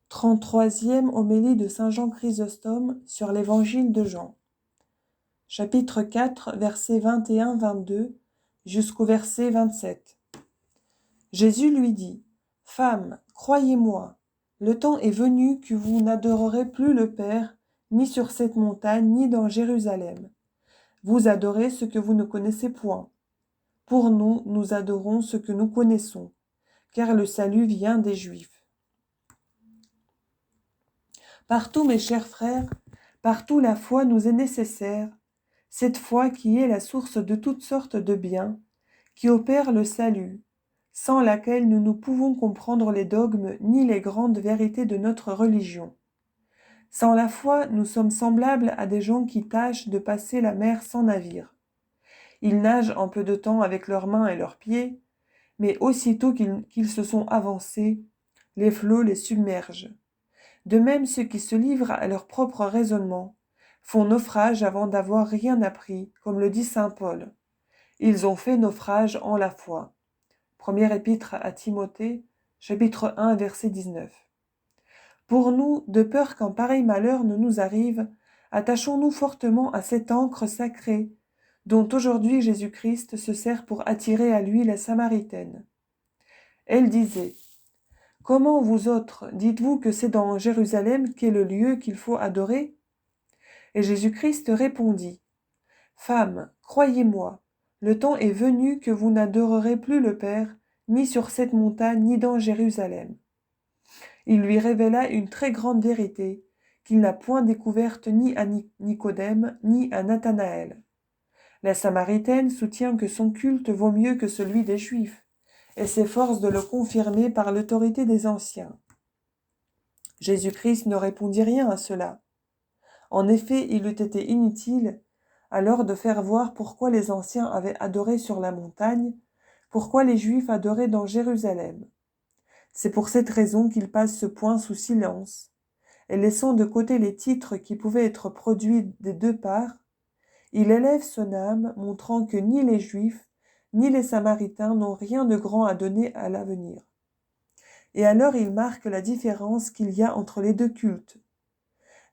33e homélie de saint Jean Chrysostome sur l'évangile de Jean. Chapitre 4, versets 21-22 jusqu'au verset 27. Jésus lui dit : « Femme, croyez-moi, le temps est venu que vous n'adorerez plus le Père, ni sur cette montagne, ni dans Jérusalem. Vous adorez ce que vous ne connaissez point. Pour nous, nous adorons ce que nous connaissons, car le salut vient des Juifs. Partout, mes chers frères, partout la foi nous est nécessaire, cette foi qui est la source de toutes sortes de biens, qui opère le salut, sans laquelle nous ne pouvons comprendre les dogmes ni les grandes vérités de notre religion. Sans la foi, nous sommes semblables à des gens qui tâchent de passer la mer sans navire. Ils nagent en peu de temps avec leurs mains et leurs pieds, mais aussitôt qu'ils se sont avancés, les flots les submergent. De même, ceux qui se livrent à leur propre raisonnement font naufrage avant d'avoir rien appris, comme le dit saint Paul. Ils ont fait naufrage en la foi. Première épître à Timothée, chapitre 1, verset 19. Pour nous, de peur qu'un pareil malheur ne nous arrive, attachons-nous fortement à cette ancre sacrée, dont aujourd'hui Jésus-Christ se sert pour attirer à lui la Samaritaine. Elle disait : « Comment vous autres dites-vous que c'est dans Jérusalem qu'est le lieu qu'il faut adorer ? » Et Jésus-Christ répondit : « Femme, croyez-moi, le temps est venu que vous n'adorerez plus le Père, ni sur cette montagne, ni dans Jérusalem. » Il lui révéla une très grande vérité, qu'il n'a point découverte ni à Nicodème, ni à Nathanaël. La Samaritaine soutient que son culte vaut mieux que celui des Juifs, et s'efforce de le confirmer par l'autorité des anciens. Jésus-Christ ne répondit rien à cela. En effet, il eût été inutile alors de faire voir pourquoi les anciens avaient adoré sur la montagne, pourquoi les Juifs adoraient dans Jérusalem. C'est pour cette raison qu'il passe ce point sous silence, et laissant de côté les titres qui pouvaient être produits des deux parts, il élève son âme, montrant que ni les Juifs ni les Samaritains n'ont rien de grand à donner à l'avenir. Et alors il marque la différence qu'il y a entre les deux cultes.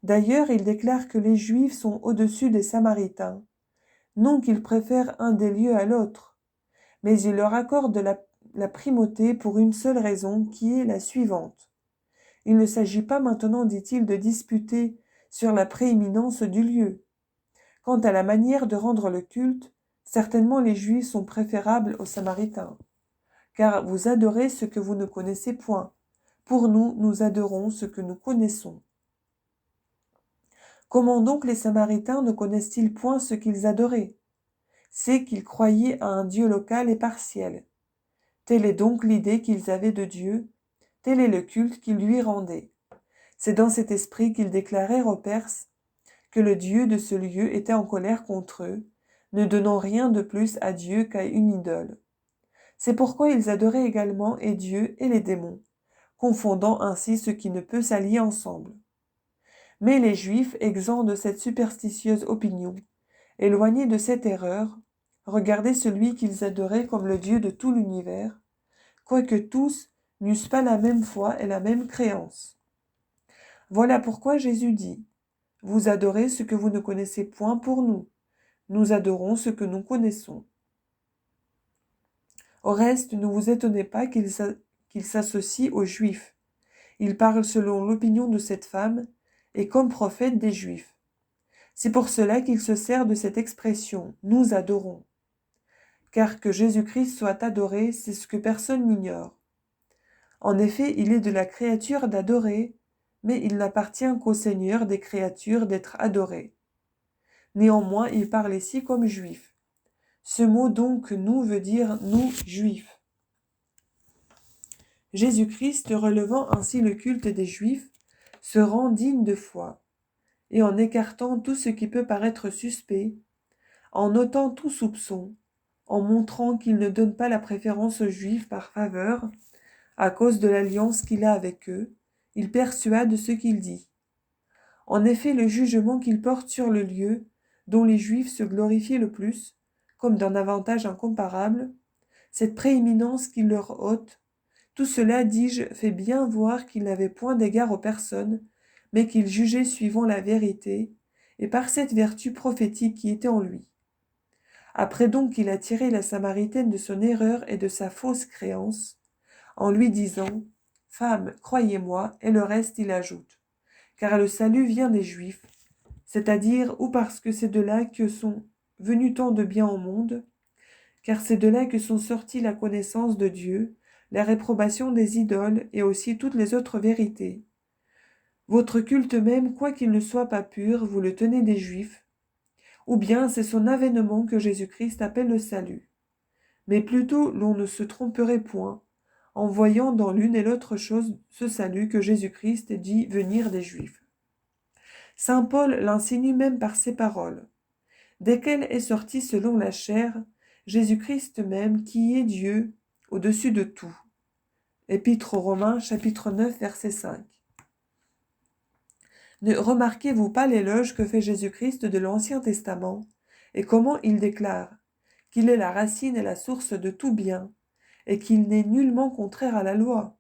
D'ailleurs, il déclare que les Juifs sont au-dessus des Samaritains, non qu'ils préfèrent un des lieux à l'autre, mais il leur accorde la primauté pour une seule raison, qui est la suivante. Il ne s'agit pas maintenant, dit-il, de disputer sur la prééminence du lieu. Quant à la manière de rendre le culte, certainement les Juifs sont préférables aux Samaritains. Car vous adorez ce que vous ne connaissez point. Pour nous, nous adorons ce que nous connaissons. Comment donc les Samaritains ne connaissent-ils point ce qu'ils adoraient ? C'est qu'ils croyaient à un Dieu local et partiel. Telle est donc l'idée qu'ils avaient de Dieu, tel est le culte qu'ils lui rendaient. C'est dans cet esprit qu'ils déclarèrent aux Perses que le Dieu de ce lieu était en colère contre eux, ne donnant rien de plus à Dieu qu'à une idole. C'est pourquoi ils adoraient également et Dieu et les démons, confondant ainsi ce qui ne peut s'allier ensemble. Mais les Juifs, exempts de cette superstitieuse opinion, éloignés de cette erreur, regardaient celui qu'ils adoraient comme le Dieu de tout l'univers, quoique tous n'eussent pas la même foi et la même créance. Voilà pourquoi Jésus dit : « Vous adorez ce que vous ne connaissez point pour nous. Nous adorons ce que nous connaissons. » Au reste, ne vous étonnez pas qu'il s'associe aux Juifs. Il parle selon l'opinion de cette femme et comme prophète des Juifs. C'est pour cela qu'il se sert de cette expression « nous adorons ». Car que Jésus-Christ soit adoré, c'est ce que personne n'ignore. En effet, il est de la créature d'adorer, mais il n'appartient qu'au Seigneur des créatures d'être adoré. Néanmoins, il parle ici comme juif. Ce mot donc « nous » veut dire « nous, juifs ». Jésus-Christ, relevant ainsi le culte des Juifs, se rend digne de foi, et en écartant tout ce qui peut paraître suspect, en ôtant tout soupçon, en montrant qu'il ne donne pas la préférence aux Juifs par faveur, à cause de l'alliance qu'il a avec eux, il persuade ce qu'il dit. En effet, le jugement qu'il porte sur le lieu, dont les Juifs se glorifient le plus, comme d'un avantage incomparable, cette prééminence qu'il leur ôte, Tout cela, dis-je, fait bien voir qu'il n'avait point d'égard aux personnes, mais qu'il jugeait suivant la vérité, et par cette vertu prophétique qui était en lui. Après donc qu'il a tiré la Samaritaine de son erreur et de sa fausse créance, en lui disant « Femme, croyez-moi », et le reste il ajoute « Car le salut vient des Juifs, c'est-à-dire ou parce que c'est de là que sont venus tant de biens au monde, car c'est de là que sont sortis la connaissance de Dieu, la réprobation des idoles et aussi toutes les autres vérités. Votre culte même, quoiqu'il ne soit pas pur, vous le tenez des Juifs, ou bien c'est son avènement que Jésus-Christ appelle le salut. Mais plutôt l'on ne se tromperait point, en voyant dans l'une et l'autre chose ce salut que Jésus-Christ dit venir des Juifs. Saint Paul l'insinue même par ces paroles, desquelles est sorti selon la chair Jésus-Christ même, qui est Dieu au-dessus de tout. Épître aux Romains, chapitre 9, verset 5. Ne remarquez-vous pas l'éloge que fait Jésus-Christ de l'Ancien Testament, et comment il déclare qu'il est la racine et la source de tout bien, et qu'il n'est nullement contraire à la loi,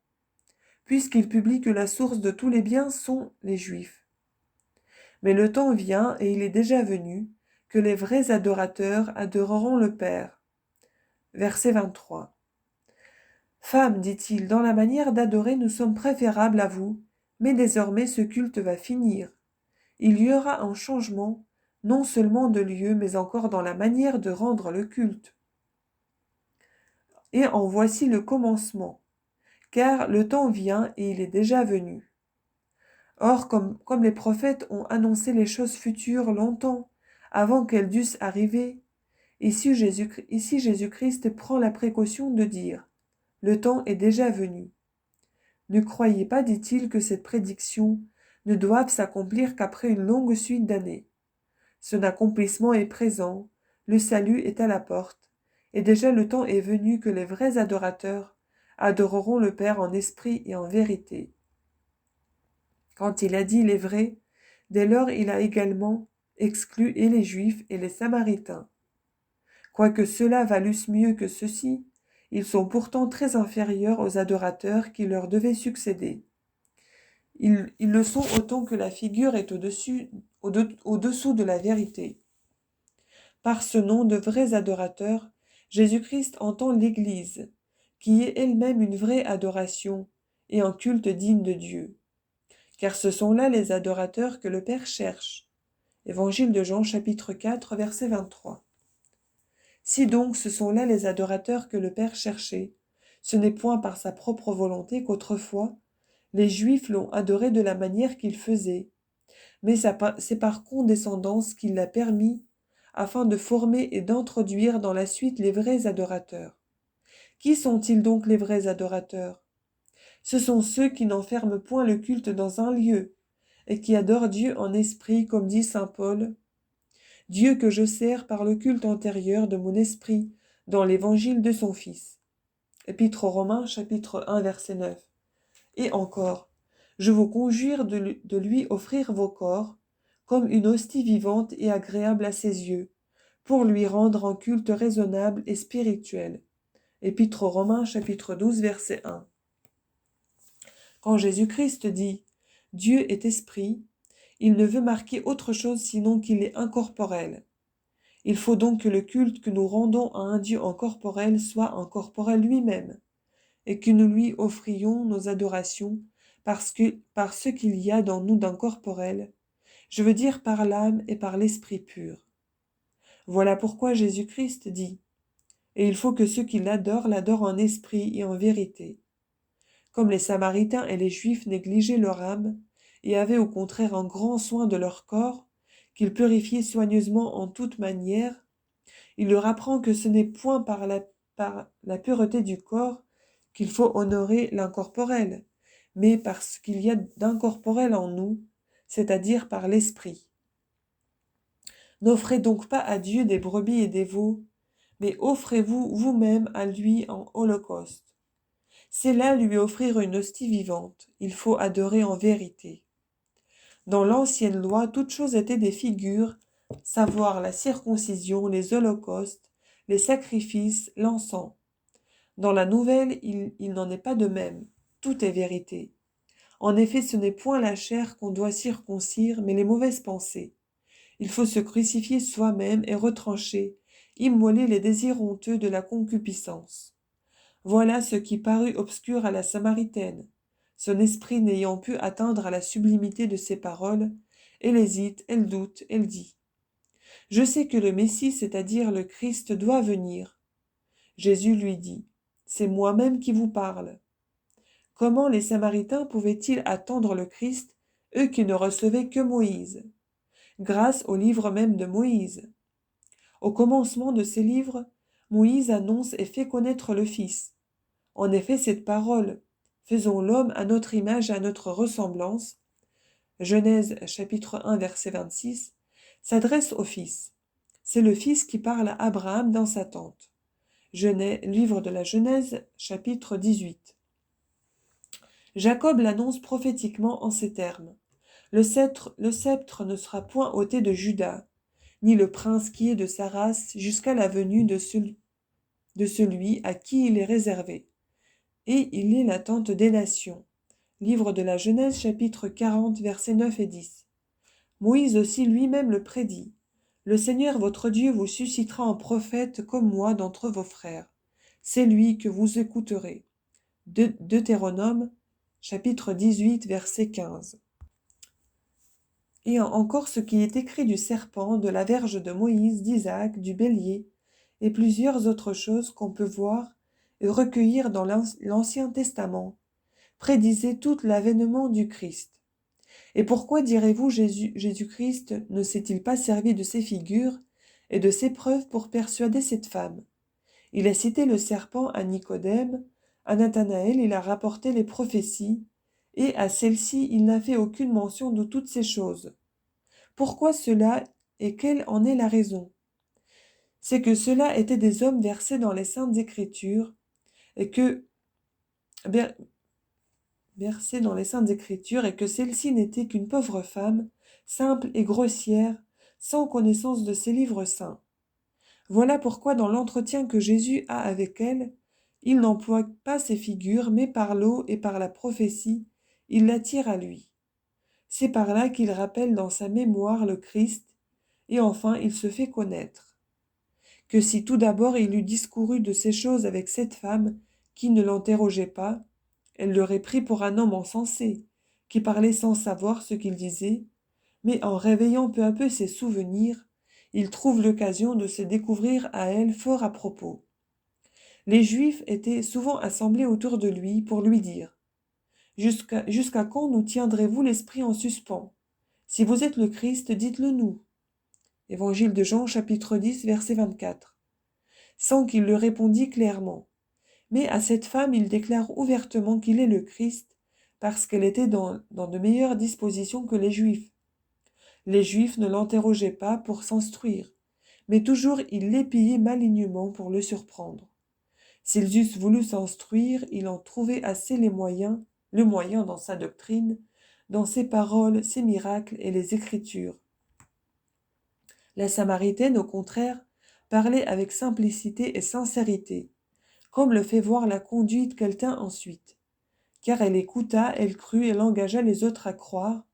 puisqu'il publie que la source de tous les biens sont les Juifs. Mais le temps vient, et il est déjà venu, que les vrais adorateurs adoreront le Père. Verset 23. Femme, dit-il, dans la manière d'adorer, nous sommes préférables à vous, mais désormais ce culte va finir. Il y aura un changement, non seulement de lieu, mais encore dans la manière de rendre le culte. Et en voici le commencement, car le temps vient et il est déjà venu. Or, comme les prophètes ont annoncé les choses futures longtemps, avant qu'elles dussent arriver, ici Jésus-Christ prend la précaution de dire « Le temps est déjà venu ». Ne croyez pas, dit-il, que cette prédiction ne doive s'accomplir qu'après une longue suite d'années. Son accomplissement est présent, le salut est à la porte, et déjà le temps est venu que les vrais adorateurs adoreront le Père en esprit et en vérité. Quand il a dit les vrais, dès lors il a également exclu et les Juifs et les Samaritains. Quoique ceux-là valussent mieux que ceux-ci, ils sont pourtant très inférieurs aux adorateurs qui leur devaient succéder. Ils le sont autant que la figure est au-dessous de la vérité. Par ce nom de vrais adorateurs, Jésus-Christ entend l'Église, qui est elle-même une vraie adoration et un culte digne de Dieu. Car ce sont là les adorateurs que le Père cherche. Évangile de Jean, chapitre 4, verset 23. Si donc ce sont là les adorateurs que le Père cherchait, ce n'est point par sa propre volonté qu'autrefois, les Juifs l'ont adoré de la manière qu'il faisait, mais c'est par condescendance qu'il l'a permis, afin de former et d'introduire dans la suite les vrais adorateurs. Qui sont-ils donc les vrais adorateurs? Ce sont ceux qui n'enferment point le culte dans un lieu, et qui adorent Dieu en esprit, comme dit saint Paul, « Dieu que je sers par le culte antérieur de mon esprit, dans l'évangile de son Fils. » Épître aux Romains, chapitre 1, verset 9. Et encore, « Je vous conjure de lui offrir vos corps, comme une hostie vivante et agréable à ses yeux, pour lui rendre un culte raisonnable et spirituel. » Épître aux Romains, chapitre 12, verset 1. Quand Jésus-Christ dit « Dieu est esprit », il ne veut marquer autre chose sinon qu'il est incorporel. Il faut donc que le culte que nous rendons à un Dieu incorporel soit incorporel lui-même, et que nous lui offrions nos adorations par ce qu'il y a dans nous d'incorporel, je veux dire par l'âme et par l'esprit pur. Voilà pourquoi Jésus-Christ dit « Et il faut que ceux qui l'adorent en esprit et en vérité. » Comme les Samaritains et les Juifs négligeaient leur âme et avaient au contraire un grand soin de leur corps, qu'ils purifiaient soigneusement en toute manière, il leur apprend que ce n'est point par la pureté du corps qu'il faut honorer l'incorporel, mais parce qu'il y a d'incorporel en nous, c'est-à-dire par l'esprit. N'offrez donc pas à Dieu des brebis et des veaux, mais offrez-vous vous-même à lui en holocauste. C'est là lui offrir une hostie vivante, il faut adorer en vérité. Dans l'ancienne loi, toutes choses étaient des figures, savoir la circoncision, les holocaustes, les sacrifices, l'encens. Dans la nouvelle, il n'en est pas de même. Tout est vérité. En effet, ce n'est point la chair qu'on doit circoncire, mais les mauvaises pensées. Il faut se crucifier soi-même et retrancher, immoler les désirs honteux de la concupiscence. Voilà ce qui parut obscur à la Samaritaine. Son esprit n'ayant pu atteindre à la sublimité de ses paroles, elle hésite, elle doute, elle dit. Je sais que le Messie, c'est-à-dire le Christ, doit venir. Jésus lui dit, c'est moi-même qui vous parle. Comment les Samaritains pouvaient-ils attendre le Christ, eux qui ne recevaient que Moïse? Grâce au livre même de Moïse. Au commencement de ces livres, Moïse annonce et fait connaître le Fils. En effet, cette parole, faisons l'homme à notre image et à notre ressemblance, Genèse chapitre 1 verset 26, s'adresse au Fils. C'est le Fils qui parle à Abraham dans sa tente. Livre de la Genèse chapitre 18. Jacob l'annonce prophétiquement en ces termes. Le sceptre ne sera point ôté de Juda, ni le prince qui est de sa race jusqu'à la venue de celui à qui il est réservé. Et il est l'attente des nations. Livre de la Genèse chapitre 40 versets 9 et 10. Moïse aussi lui-même le prédit. Le Seigneur votre Dieu vous suscitera un prophète comme moi d'entre vos frères. C'est lui que vous écouterez. Deutéronome chapitre 18 verset 15. Et encore ce qui est écrit du serpent, de la verge de Moïse, d'Isaac, du bélier, et plusieurs autres choses qu'on peut voir et recueillir dans l'Ancien Testament, prédisaient tout l'avènement du Christ. Et pourquoi, direz-vous, Jésus-Christ ne s'est-il pas servi de ces figures et de ces preuves pour persuader cette femme? Il a cité le serpent à Nicodème, à Nathanaël il a rapporté les prophéties, et à celle-ci il n'a fait aucune mention de toutes ces choses. Pourquoi cela et quelle en est la raison? C'est que ceux-là étaient des hommes versés dans les saintes écritures, et que celle-ci n'était qu'une pauvre femme, simple et grossière, sans connaissance de ces livres saints. Voilà pourquoi dans l'entretien que Jésus a avec elle, il n'emploie pas ces figures, mais par l'eau et par la prophétie, il l'attire à lui. C'est par là qu'il rappelle dans sa mémoire le Christ, et enfin il se fait connaître. Que si tout d'abord il eût discouru de ces choses avec cette femme, qui ne l'interrogeait pas, elle l'aurait pris pour un homme insensé, qui parlait sans savoir ce qu'il disait, mais en réveillant peu à peu ses souvenirs, il trouve l'occasion de se découvrir à elle fort à propos. Les Juifs étaient souvent assemblés autour de lui pour lui dire « Jusqu'à quand nous tiendrez-vous l'esprit en suspens? Si vous êtes le Christ, dites-le nous. » Évangile de Jean, chapitre 10, verset 24. Sans qu'il le répondît clairement. Mais à cette femme, il déclare ouvertement qu'il est le Christ, parce qu'elle était dans de meilleures dispositions que les Juifs. Les Juifs ne l'interrogeaient pas pour s'instruire, mais toujours ils l'épiaient malignement pour le surprendre. S'ils eussent voulu s'instruire, il en trouvait assez le moyen dans sa doctrine, dans ses paroles, ses miracles et les Écritures. La Samaritaine, au contraire, parlait avec simplicité et sincérité, comme le fait voir la conduite qu'elle tint ensuite. Car elle écouta, elle crut, elle engagea les autres à croire,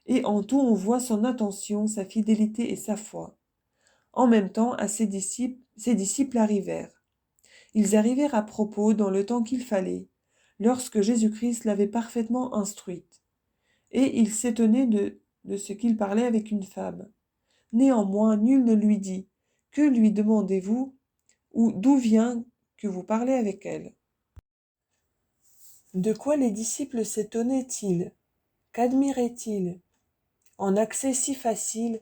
et en tout on voit son attention, sa fidélité et sa foi. En même temps, ses disciples arrivèrent. Ils arrivèrent à propos dans le temps qu'il fallait, lorsque Jésus-Christ l'avait parfaitement instruite. Et ils s'étonnaient de ce qu'il parlait avec une femme. Néanmoins, nul ne lui dit « Que lui demandez-vous » ou « D'où vient que vous parlez avec elle ?» De quoi les disciples s'étonnaient-ils? Qu'admiraient-ils? En accès si facile,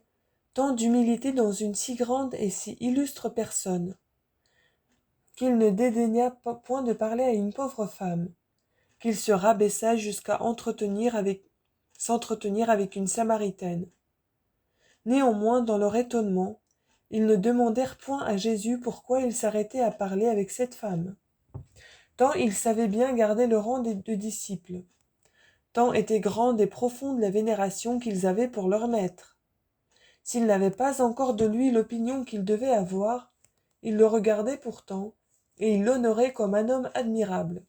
tant d'humilité dans une si grande et si illustre personne, qu'il ne dédaigna point de parler à une pauvre femme, qu'il se rabaissa jusqu'à s'entretenir avec une Samaritaine. Néanmoins, dans leur étonnement, ils ne demandèrent point à Jésus pourquoi il s'arrêtait à parler avec cette femme. Tant ils savaient bien garder le rang de disciples, tant était grande et profonde la vénération qu'ils avaient pour leur maître. S'ils n'avaient pas encore de lui l'opinion qu'ils devaient avoir, ils le regardaient pourtant, et ils l'honoraient comme un homme admirable.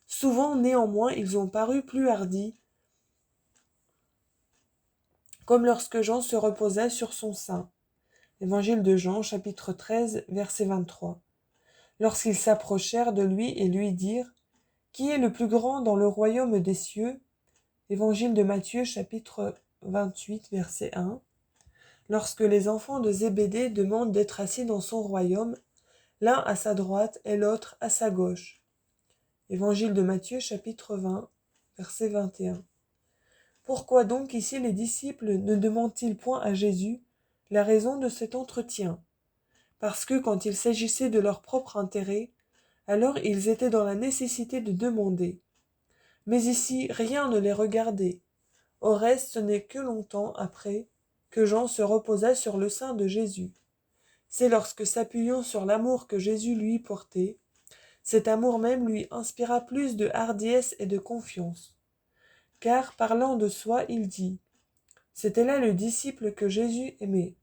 Souvent, néanmoins, ils ont paru plus hardis, comme lorsque Jean se reposait sur son sein. Évangile de Jean, chapitre 13, verset 23. Lorsqu'ils s'approchèrent de lui et lui dirent « Qui est le plus grand dans le royaume des cieux ?» Évangile de Matthieu, chapitre 28, verset 1. Lorsque les enfants de Zébédée demandent d'être assis dans son royaume, l'un à sa droite et l'autre à sa gauche. Évangile de Matthieu, chapitre 20, verset 21. Pourquoi donc ici les disciples ne demandent-ils point à Jésus la raison de cet entretien ? Parce que quand il s'agissait de leur propre intérêt, alors ils étaient dans la nécessité de demander. Mais ici, rien ne les regardait. Au reste, ce n'est que longtemps après que Jean se reposa sur le sein de Jésus. C'est lorsque, s'appuyant sur l'amour que Jésus lui portait, cet amour même lui inspira plus de hardiesse et de confiance. Car, parlant de soi, il dit « C'était là le disciple que Jésus aimait. »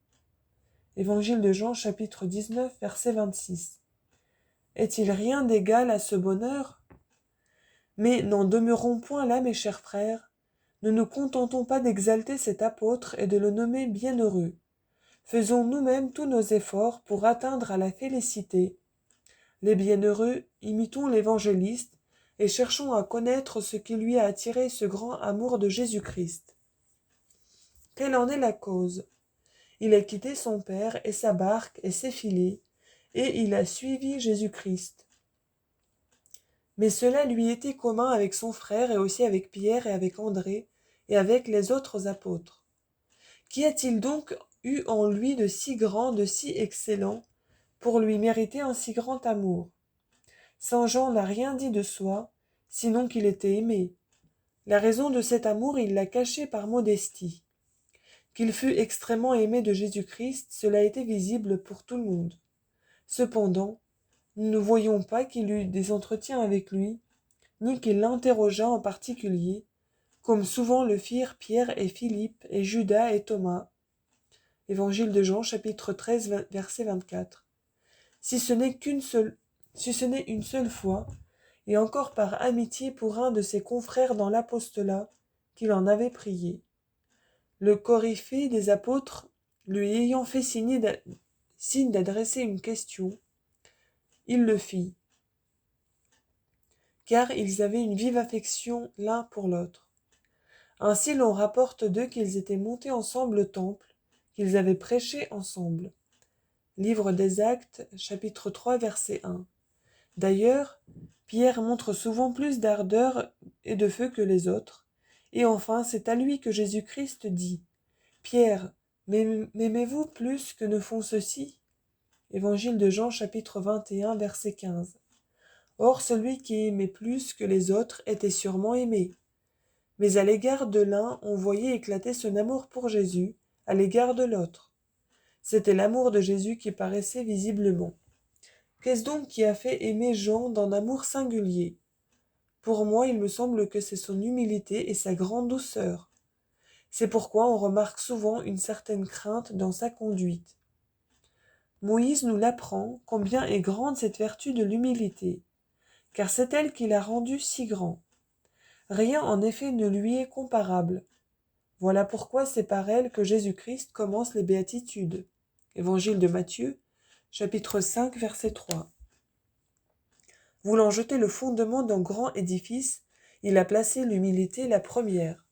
Évangile de Jean, chapitre 19, verset 26. Est-il rien d'égal à ce bonheur ? Mais n'en demeurons point là, mes chers frères. Ne nous contentons pas d'exalter cet apôtre et de le nommer bienheureux. Faisons nous-mêmes tous nos efforts pour atteindre à la félicité. Les bienheureux, imitons l'évangéliste et cherchons à connaître ce qui lui a attiré ce grand amour de Jésus-Christ. Quelle en est la cause ? Il a quitté son père et sa barque et ses filets, et il a suivi Jésus-Christ. Mais cela lui était commun avec son frère et aussi avec Pierre et avec André et avec les autres apôtres. Qu'y a-t-il donc eu en lui de si grand, de si excellent, pour lui mériter un si grand amour ? Saint Jean n'a rien dit de soi, sinon qu'il était aimé. La raison de cet amour, il l'a cachée par modestie. Qu'il fût extrêmement aimé de Jésus-Christ, cela était visible pour tout le monde. Cependant, nous ne voyons pas qu'il eut des entretiens avec lui, ni qu'il l'interrogeât en particulier, comme souvent le firent Pierre et Philippe et Judas et Thomas. Évangile de Jean, chapitre 13, verset 24. Si ce n'est une seule fois, et encore par amitié pour un de ses confrères dans l'apostolat, qu'il en avait prié. Le coryphée des apôtres, lui ayant fait signe d'adresser une question, il le fit, car ils avaient une vive affection l'un pour l'autre. Ainsi l'on rapporte d'eux qu'ils étaient montés ensemble au temple, qu'ils avaient prêché ensemble. Livre des Actes, chapitre 3, verset 1. D'ailleurs, Pierre montre souvent plus d'ardeur et de feu que les autres, et enfin c'est à lui que Jésus-Christ dit « Pierre, m'aimez-vous plus que ne font ceux-ci » Évangile de Jean, chapitre 21, verset 15. Or celui qui aimait plus que les autres était sûrement aimé. Mais à l'égard de l'un, on voyait éclater son amour pour Jésus, à l'égard de l'autre. C'était l'amour de Jésus qui paraissait visiblement. Qu'est-ce donc qui a fait aimer Jean d'un amour singulier ? Pour moi, il me semble que c'est son humilité et sa grande douceur. C'est pourquoi on remarque souvent une certaine crainte dans sa conduite. Moïse nous l'apprend, combien est grande cette vertu de l'humilité, car c'est elle qui l'a rendu si grand. Rien en effet ne lui est comparable. Voilà pourquoi c'est par elle que Jésus-Christ commence les béatitudes. Évangile de Matthieu, chapitre 5, verset 3. Voulant jeter le fondement d'un grand édifice, il a placé l'humilité la première.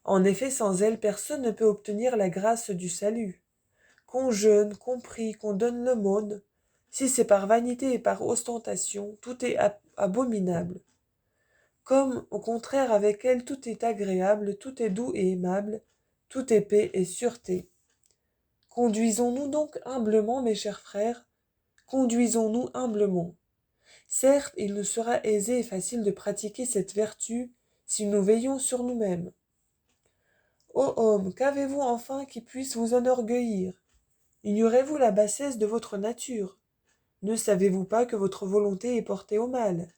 En effet, sans elle, personne ne peut obtenir la grâce du salut. Qu'on jeûne, qu'on prie, qu'on donne l'aumône, si c'est par vanité et par ostentation, tout est abominable. Comme, au contraire, avec elle, tout est agréable, tout est doux et aimable, tout est paix et sûreté. Conduisons-nous donc humblement, mes chers frères, conduisons-nous humblement. Certes, il nous sera aisé et facile de pratiquer cette vertu si nous veillons sur nous-mêmes. Ô homme, qu'avez-vous enfin qui puisse vous enorgueillir ? Ignorez-vous la bassesse de votre nature ? Ne savez-vous pas que votre volonté est portée au mal ?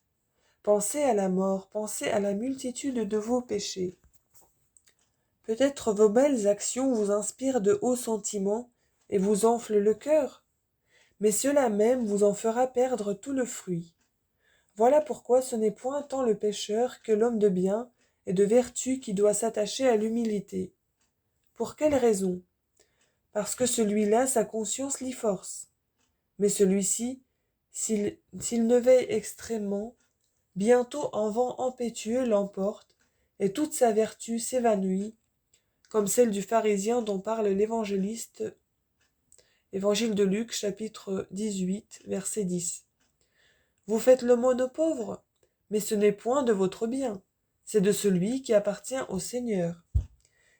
Pensez à la mort, pensez à la multitude de vos péchés. Peut-être vos belles actions vous inspirent de hauts sentiments et vous enflent le cœur, mais cela même vous en fera perdre tout le fruit. Voilà pourquoi ce n'est point tant le pécheur que l'homme de bien et de vertu qui doit s'attacher à l'humilité. Pour quelle raison? Parce que celui-là, sa conscience l'y force. Mais celui-ci, s'il ne veille extrêmement, bientôt un vent impétueux l'emporte, et toute sa vertu s'évanouit, comme celle du pharisien dont parle l'évangéliste, Évangile de Luc, chapitre 18, verset 10. Vous faites l'aumône aux pauvres, mais ce n'est point de votre bien, c'est de celui qui appartient au Seigneur.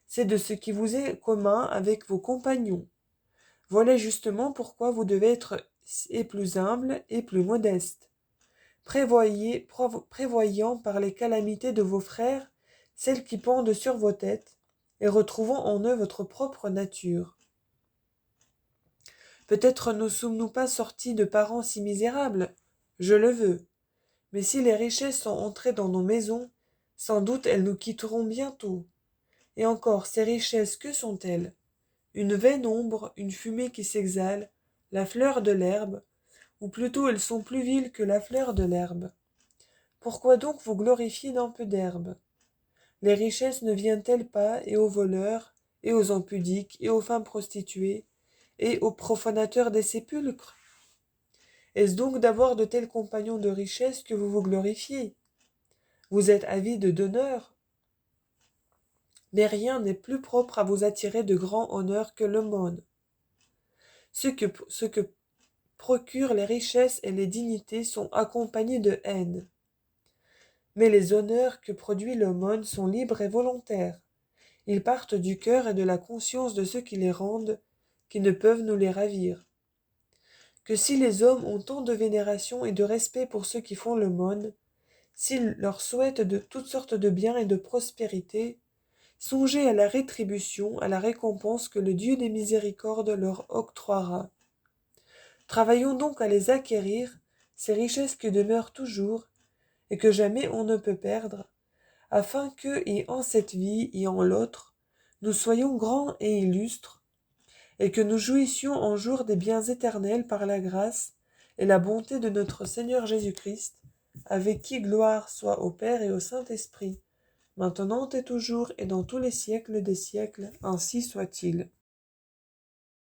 C'est de ce qui vous est commun avec vos compagnons. Voilà justement pourquoi vous devez être et plus humble et plus modeste. Prévoyant par les calamités de vos frères celles qui pendent sur vos têtes, et retrouvant en eux votre propre nature. Peut-être ne sommes-nous pas sortis de parents si misérables, je le veux, mais si les richesses sont entrées dans nos maisons, sans doute elles nous quitteront bientôt. Et encore, ces richesses, que sont-elles? Une vaine ombre, une fumée qui s'exhale, la fleur de l'herbe, ou plutôt elles sont plus viles que la fleur de l'herbe. Pourquoi donc vous glorifier d'un peu d'herbe? Les richesses ne viennent-elles pas et aux voleurs, et aux impudiques, et aux femmes prostituées, et aux profanateurs des sépulcres? Est-ce donc d'avoir de tels compagnons de richesse que vous vous glorifiez? Vous êtes avide d'honneur? Mais rien n'est plus propre à vous attirer de grand honneur que l'aumône. Ce que procurent les richesses et les dignités sont accompagnés de haine. Mais les honneurs que produit l'aumône sont libres et volontaires. Ils partent du cœur et de la conscience de ceux qui les rendent, qui ne peuvent nous les ravir. Que si les hommes ont tant de vénération et de respect pour ceux qui font l'aumône, s'ils leur souhaitent de toutes sortes de biens et de prospérité, songez à la rétribution, à la récompense que le Dieu des miséricordes leur octroiera. Travaillons donc à les acquérir, ces richesses qui demeurent toujours, et que jamais on ne peut perdre, afin que, et en cette vie, et en l'autre, nous soyons grands et illustres, et que nous jouissions un jour des biens éternels par la grâce et la bonté de notre Seigneur Jésus-Christ, avec qui gloire soit au Père et au Saint-Esprit, maintenant et toujours et dans tous les siècles des siècles, ainsi soit-il.